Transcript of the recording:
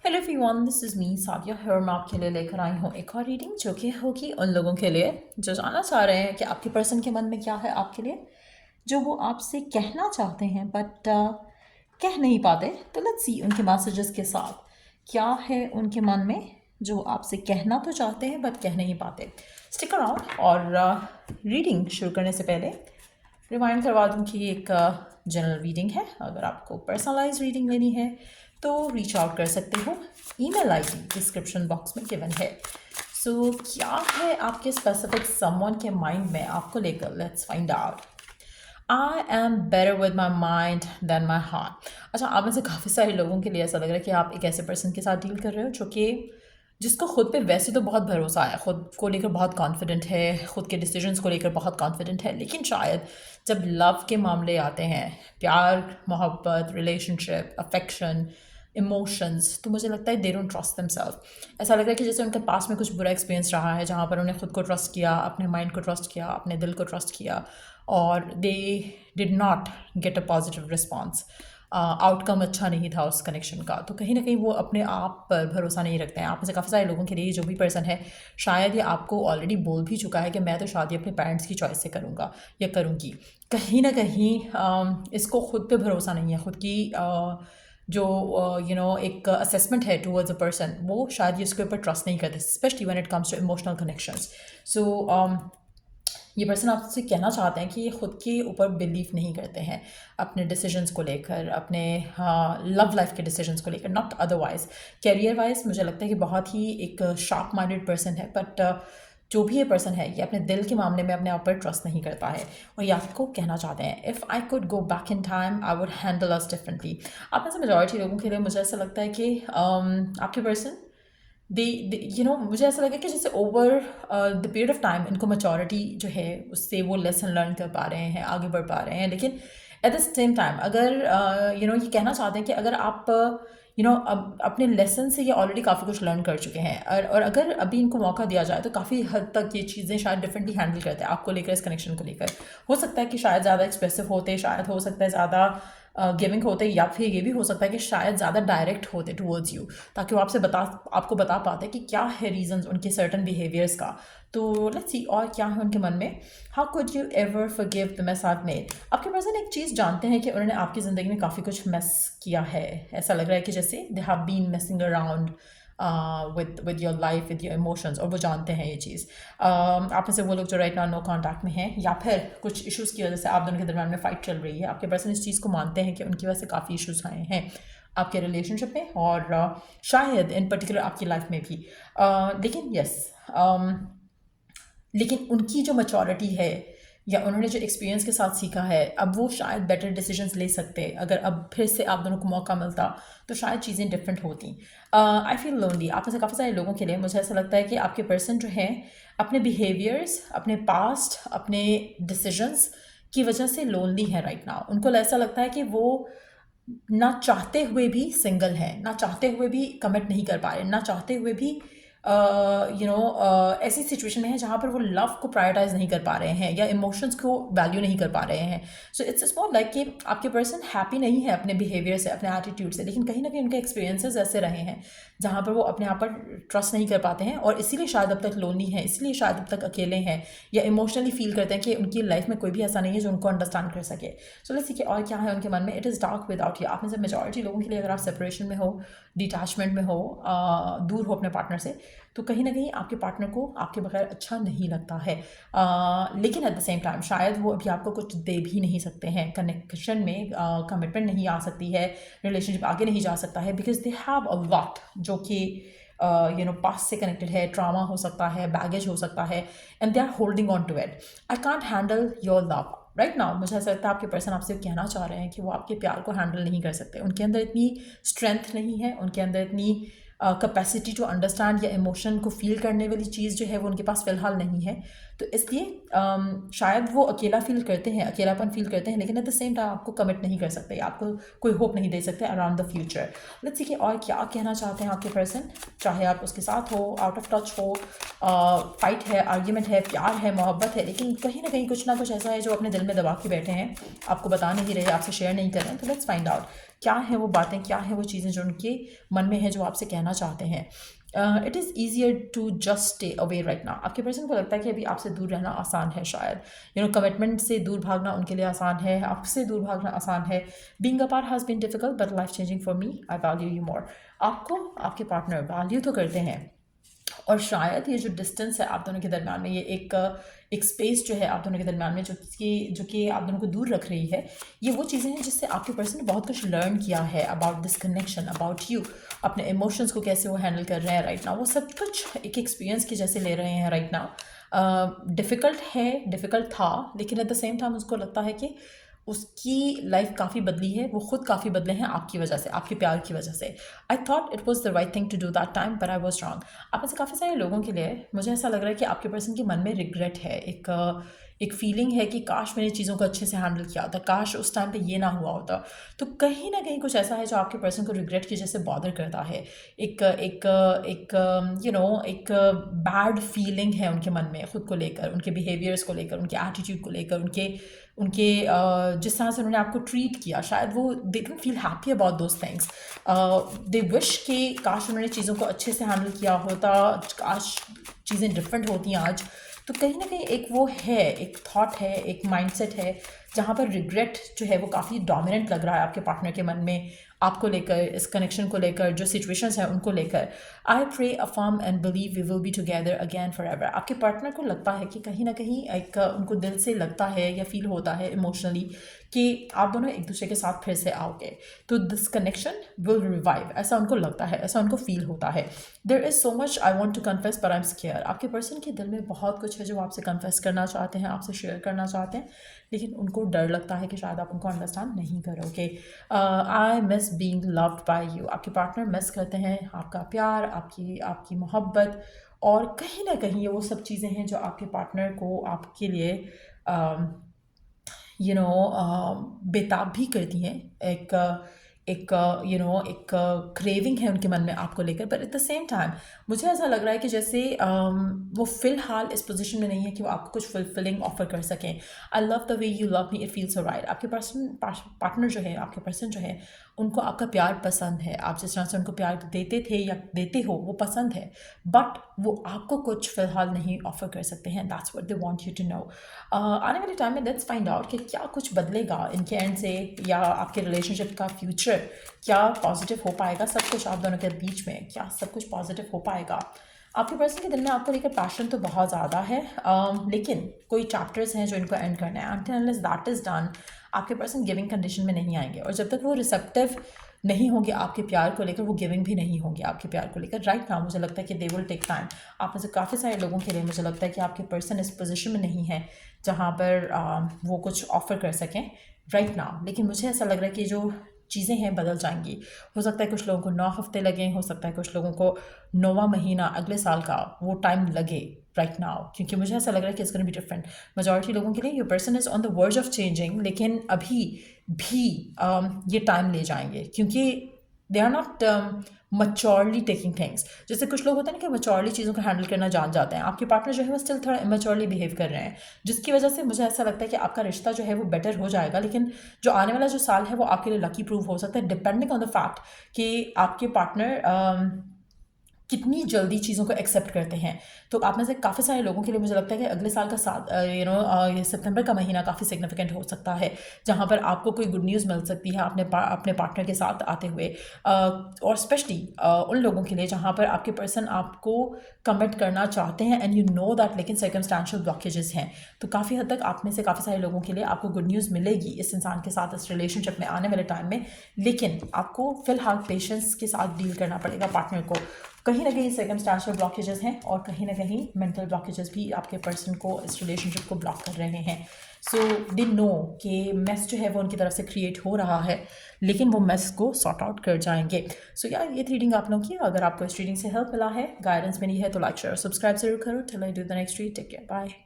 Hello everyone, this is me Sadia here. मैं आपके लिए लेकर आई हूँ एक और रीडिंग जो कि होगी उन लोगों के लिए जो जानना चाह रहे हैं कि आपके पर्सन के मन में क्या है आपके लिए, जो वो आपसे कहना चाहते हैं बट कह नहीं पाते। तो लेट्स सी उनके मैसेजेस के साथ क्या है उनके मन में जो आपसे कहना तो चाहते हैं बट कह नहीं पाते। Stick around. और रीडिंग शुरू करने से पहले रिमाइंड करवा दूँ कि ये एक जनरल रीडिंग है। अगर आपको पर्सनलाइज रीडिंग लेनी है तो रीच आउट कर सकते हो। ईमेल आईडी डिस्क्रिप्शन बॉक्स में गिवन है। सो क्या है आपके स्पेसिफिक समवन के माइंड में आपको लेकर, let's find out. I am better with my mind than my heart. अच्छा, आप में से काफ़ी सारे लोगों के लिए ऐसा लग रहा है कि आप एक ऐसे पर्सन के साथ डील कर रहे हो जो कि जिसको खुद पे वैसे तो बहुत भरोसा है, खुद को लेकर बहुत कॉन्फिडेंट है, खुद के डिसीजंस को लेकर बहुत कॉन्फिडेंट है, लेकिन शायद जब लव के मामले आते हैं, प्यार, मोहब्बत, रिलेशनशिप, अफेक्शन, इमोशंस, तो मुझे लगता है दे डोंट ट्रस्ट देमसेल्फ। ऐसा लग रहा है कि जैसे उनके पास में कुछ बुरा एक्सपीरियंस रहा है जहाँ पर उन्हें खुद को ट्रस्ट किया, अपने माइंड को ट्रस्ट किया, अपने दिल को ट्रस्ट किया और they did not get a positive response. Outcome अच्छा नहीं था उस कनेक्शन का, तो कहीं ना कहीं वो अपने आप पर भरोसा नहीं रखते हैं। आप में से काफ़ी सारे लोगों के लिए जो भी पर्सन है शायद ये आपको ऑलरेडी बोल भी चुका है कि मैं तो शादी अपने पेरेंट्स की चॉइस से करूँगा या करूँगी। कहीं ना कहीं इसको खुद पे भरोसा नहीं है, खुद की जो एक असेसमेंट है टूवर्ड्स अ पर्सन, वो शायद ये इसके ऊपर ट्रस्ट नहीं करते, specially when it comes to emotional connections. So ये पर्सन आपसे कहना चाहते हैं कि ये खुद के ऊपर बिलीव नहीं करते हैं अपने डिसीजंस को लेकर, अपने लव लाइफ के डिसीजंस को लेकर, नॉट अदरवाइज। कैरियर वाइज मुझे लगता है कि बहुत ही एक शार्प माइंडेड पर्सन है, बट जो भी ये पर्सन है ये अपने दिल के मामले में अपने आप पर ट्रस्ट नहीं करता है और ये आपको कहना चाहते हैं, if I could go back in time I would handle us differently. आप में से मेजॉरिटी लोगों के लिए मुझे ऐसा लगता है कि आपके पर्सन मुझे ऐसा लगा कि जैसे over the period of time इनको मैच्योरिटी जो है उससे वो लेसन लर्न कर पा रहे हैं, आगे बढ़ पा रहे हैं। लेकिन एट द सेम टाइम अगर ये कहना चाहते हैं कि अगर आप अब अपने लेसन से ये ऑलरेडी काफ़ी कुछ लर्न कर चुके हैं और अगर अभी इनको मौका दिया जाए तो काफ़ी हद तक ये चीज़ें शायद डिफरेंटली हैंडल करते हैं आपको लेकर, इस कनेक्शन को लेकर। हो सकता है कि शायद ज़्यादा एक्सप्रेसिव होते, शायद हो सकता है ज़्यादा गिविंग होते, या फिर ये भी हो सकता है कि शायद ज़्यादा डायरेक्ट होते टूवर्ड्स यू, ताकि वो आपको बता पाते कि क्या है रीजंस उनके सर्टन बिहेवियर्स का। तो लेट्स सी और क्या है उनके मन में। How could you ever forgive the mess I made. आपके पर्सन एक चीज़ जानते हैं कि उन्होंने आपकी ज़िंदगी में काफ़ी कुछ मेस किया है। ऐसा लग रहा है कि जैसे they have been messing around with your life, with your emotions, और वो जानते हैं ये चीज़। आप में से वो लोग जो राइट नाउ नो कॉन्टैक्ट में हैं या फिर कुछ इश्यूज़ की वजह से आप दोनों के दरम्यान में फ़ाइट चल रही है, आपके पर्सन इस चीज़ को मानते हैं कि उनकी वजह से काफ़ी इश्यूज़ आए हैं आपके रिलेशनशिप में और शायद इन पर्टिकुलर आपकी लाइफ में भी। लेकिन यस, लेकिन उनकी जो मैच्योरिटी है या उन्होंने जो एक्सपीरियंस के साथ सीखा है, अब वो शायद बेटर डिसीजंस ले सकते। अगर अब फिर से आप दोनों को मौका मिलता तो शायद चीज़ें डिफरेंट होती। I feel lonely. आप में से काफ़ी सारे लोगों के लिए मुझे ऐसा लगता है कि आपके पर्सन जो हैं अपने बिहेवियर्स, अपने पास्ट, अपने डिसीजंस की वजह से लोनली है राइट नाउ। उनको ऐसा लगता है कि वो ना चाहते हुए भी सिंगल हैं, ना चाहते हुए भी कमिट नहीं कर पा रहे, ना चाहते हुए भी ऐसी सिचुएशन में है जहाँ पर वो लव को प्रायोरिटाइज नहीं कर पा रहे हैं या इमोशंस को वैल्यू नहीं कर पा रहे हैं। सो इट्स मोर लाइक कि आपके पर्सन हैप्पी नहीं है अपने बिहेवियर से, अपने एटीट्यूड से, लेकिन कहीं ना कहीं उनके एक्सपीरियंसेस ऐसे रहे हैं जहाँ पर वो अपने आप पर ट्रस्ट नहीं कर पाते हैं और इसीलिए शायद अब तक लोनली हैं, इसलिए शायद अब तक अकेले हैं या इमोशनली फील करते हैं कि उनकी लाइफ में कोई भी ऐसा नहीं है जो उनको अंडरस्टैंड कर सके। सो लेट्स सी कि और क्या है उनके मन में। It is dark without you. आप में से मेजॉरिटी लोगों के लिए अगर आप सेपरेशन में हो, डिटैचमेंट में हो, दूर हो अपने पार्टनर से, तो कहीं ना कहीं आपके पार्टनर को आपके बगैर अच्छा नहीं लगता है। लेकिन एट द सेम टाइम शायद वो अभी आपको कुछ दे भी नहीं सकते हैं, कनेक्शन में कमिटमेंट नहीं आ सकती है, रिलेशनशिप आगे नहीं जा सकता है, because they have a lot जो कि पास्ट से कनेक्टेड है, ट्रामा हो सकता है, बैगेज हो सकता है, and they are holding on to it. I can't handle your love right now. मुझे ऐसा लगता है आपके पर्सन आपसे कहना चाह रहे हैं कि वो आपके प्यार को हैंडल नहीं कर सकते, उनके अंदर इतनी स्ट्रेंथ नहीं है, उनके अंदर इतनी कैपेसिटी टू अंडरस्टैंड या इमोशन को फील करने वाली चीज़ जो है वो उनके पास फ़िलहाल नहीं है। तो इसलिए शायद वो अकेला फील करते हैं, अकेलापन फील करते हैं, लेकिन एट द सेम टाइम आपको कमिट नहीं कर सकते, आपको कोई होप नहीं दे सकते around the future. Let's see कि और क्या कहना चाहते हैं आपके पर्सन, चाहे आप उसके साथ हो, आउट ऑफ टच हो, फाइट है, आर्ग्यूमेंट है, प्यार है, मोहब्बत है, लेकिन कहीं ना कुछ ऐसा है जो अपने दिल में दबा के बैठे हैं, आपको बता नहीं रहे, आपसे शेयर नहीं कर रहे हैं। तो लेट्स फाइंड आउट क्या है वो बातें, क्या है वो चीज़ें जो उनके मन में है, जो आपसे कहना चाहते हैं। It is easier to just stay away right now. आपके पर्सन को लगता है कि अभी आपसे दूर रहना आसान है, शायद कमिटमेंट से दूर भागना उनके लिए आसान है, आपसे दूर भागना आसान है। Being apart has been difficult but life changing for me, I value you more. आपको आपके पार्टनर वैल्यू तो करते हैं, और शायद ये जो डिस्टेंस है आप दोनों के दरम्यान में, ये एक स्पेस जो है आप दोनों के दरम्यान में, जो कि आप दोनों को दूर रख रही है, ये वो चीज़ें हैं जिससे आपके पर्सन ने बहुत कुछ लर्न किया है about this connection, about you, अपने इमोशंस को कैसे वो हैंडल कर रहे हैं राइट नाउ, वो सब कुछ एक एक्सपीरियंस के जैसे ले रहे हैं राइट नाउ। डिफ़िकल्ट है, डिफ़िकल्ट था, लेकिन एट द सेम टाइम उसको लगता है कि उसकी लाइफ काफ़ी बदली है, वो खुद काफ़ी बदले हैं आपकी वजह से, आपके प्यार की वजह से। I thought it was the right thing to do that time but I was wrong. आप में से काफ़ी सारे लोगों के लिए मुझे ऐसा लग रहा है कि आपके पर्सन के मन में रिग्रेट है, एक फीलिंग है कि काश मैंने चीज़ों को अच्छे से हैंडल किया होता, काश उस टाइम पे ये ना हुआ होता। तो कहीं ना कहीं कुछ ऐसा है जो आपके पर्सन को रिग्रेट की जैसे बॉदर करता है, एक एक एक एक बैड फीलिंग है उनके मन में खुद को लेकर, उनके बिहेवियर्स को लेकर, उनके एटीट्यूड को लेकर, उनके उनके जिस तरह से उन्होंने आपको ट्रीट किया, शायद वो they don't feel happy about those things. They wish कि काश उन्होंने चीज़ों को अच्छे से हैंडल किया होता, काश चीज़ें डिफरेंट होती आज। तो कहीं ना कहीं एक वो है, एक थॉट है, एक माइंडसेट है जहाँ पर रिग्रेट जो है वो काफ़ी डोमिनेंट लग रहा है आपके पार्टनर के मन में, आपको लेकर, इस कनेक्शन को लेकर, जो सिचुएशंस हैं उनको लेकर। I pray affirm and believe we will be together again forever. आपके पार्टनर को लगता है कि कहीं ना कहीं एक उनको दिल से लगता है या फील होता है इमोशनली कि आप दोनों एक दूसरे के साथ फिर से आओगे, तो दिस कनेक्शन विल रिवाइव, ऐसा उनको लगता है, ऐसा उनको फील होता है। There is so much I want to confess but I am scare. आपके पर्सन के दिल में बहुत कुछ है जो आपसे कन्फेस करना चाहते हैं, आपसे शेयर करना चाहते हैं, लेकिन उनको डर लगता है कि शायद आप उनको अंडरस्टैंड नहीं करोगे। I miss being loved by you. आपके पार्टनर मिस करते हैं आपका प्यार, आपकी आपकी मोहब्बत, और कहीं ना कहीं ये वो सब चीज़ें हैं जो आपके पार्टनर को आपके लिए बेताब भी करती हैं। एक क्रेविंग है उनके मन में आपको लेकर, but at the same time मुझे ऐसा लग रहा है कि जैसे वो फ़िलहाल इस पोजीशन में नहीं है कि वो आपको कुछ फुलफिलिंग ऑफर कर सकें। I love the way you love me, it feel so right. आपके पार्टनर जो है, आपके पर्सन जो है, उनको आपका प्यार पसंद है, आप जिस तरह से उनको प्यार देते थे या देते हो वो पसंद है, बट वो आपको कुछ फ़िलहाल नहीं ऑफ़र कर सकते हैं। That's what they want you to know. आने वाले टाइम में लेट्स फाइंड आउट कि क्या कुछ बदलेगा इनके एंड से, या आपके रिलेशनशिप का फ्यूचर क्या पॉजिटिव हो पाएगा, सब कुछ आप दोनों के बीच में क्या सब कुछ पॉजिटिव हो पाएगा। आपके पर्सन के दिल में आपको लेकर पैशन तो बहुत ज़्यादा है, लेकिन कोई चैप्टर्स हैं जो इनको एंड करना है। Until unless that is done, आपके पर्सन गिविंग कंडीशन में नहीं आएंगे, और जब तक वो रिसेप्टिव नहीं होंगे आपके प्यार को लेकर, वो गिविंग भी नहीं होंगे आपके प्यार को लेकर। राइट नाउ मुझे लगता है कि दे विल टेक टाइम। आप में से काफ़ी सारे लोगों के लिए मुझे लगता है कि आपके पर्सन इस पोजीशन में नहीं है जहाँ पर वो कुछ ऑफ़र कर सकें राइट नाउ, लेकिन मुझे ऐसा लग रहा है कि जो चीज़ें हैं बदल जाएंगी। हो सकता है कुछ लोगों को 9 हफ्ते लगें, हो सकता है कुछ लोगों को 9वां महीना अगले साल का वो टाइम लगे राइट नाउ, क्योंकि मुझे ऐसा लग रहा है कि it's gonna be different. Majority लोगों के लिए your person is on the verge of changing, लेकिन अभी भी ये टाइम ले जाएंगे, क्योंकि they are not maturely taking things. जैसे कुछ लोग होते हैं ना कि मच्योरली चीज़ों को हैंडल करना जान जाते हैं, आपके पार्टनर जो है वो स्टिल थोड़ा इमेच्योरली बिहेव कर रहे हैं, जिसकी वजह से मुझे ऐसा लगता है कि आपका रिश्ता जो है वो बेटर हो जाएगा। लेकिन जो आने वाला जो साल है वो आपके लिए लकी प्रूव हो सकता है, डिपेंडिंग ऑन द फैक्ट कि आपके पार्टनर कितनी जल्दी चीज़ों को एक्सेप्ट करते हैं। तो आप में से काफ़ी सारे लोगों के लिए मुझे लगता है कि अगले साल का साल ये सितंबर का महीना काफ़ी सिग्निफिकेंट हो सकता है, जहाँ पर आपको कोई गुड न्यूज़ मिल सकती है अपने पार्टनर के साथ आते हुए, और स्पेशली उन लोगों के लिए जहाँ पर आपके पर्सन आपको कमिट करना चाहते हैं एंड यू नो दैट, लेकिन सर्कमस्टेंशियल ब्लॉकेजेस हैं। तो काफ़ी हद तक आप में से काफ़ी सारे लोगों के लिए आपको गुड न्यूज़ मिलेगी इस इंसान के साथ, इस रिलेशनशिप में आने वाले टाइम में, लेकिन आपको फ़िलहाल पेशेंस के साथ डील करना पड़ेगा पार्टनर को। कहीं ना कहीं सर्कमस्टेंशियल ब्लॉकेजेस हैं, और कहीं ना कहीं मेंटल ब्लॉकेजेस भी आपके पर्सन को, इस रिलेशनशिप को ब्लॉक कर रहे हैं। सो दे नो कि मेस जो है वो उनकी तरफ से क्रिएट हो रहा है, लेकिन वो मेस को सॉर्ट आउट कर जाएंगे। सो यार ये रीडिंग आप लोगों की, अगर आपको इस रीडिंग से हेल्प मिला है, गाइडेंस मिली है, तो लाइक शेयर सब्सक्राइब जरूर करो। Till I do the next read, take care, bye.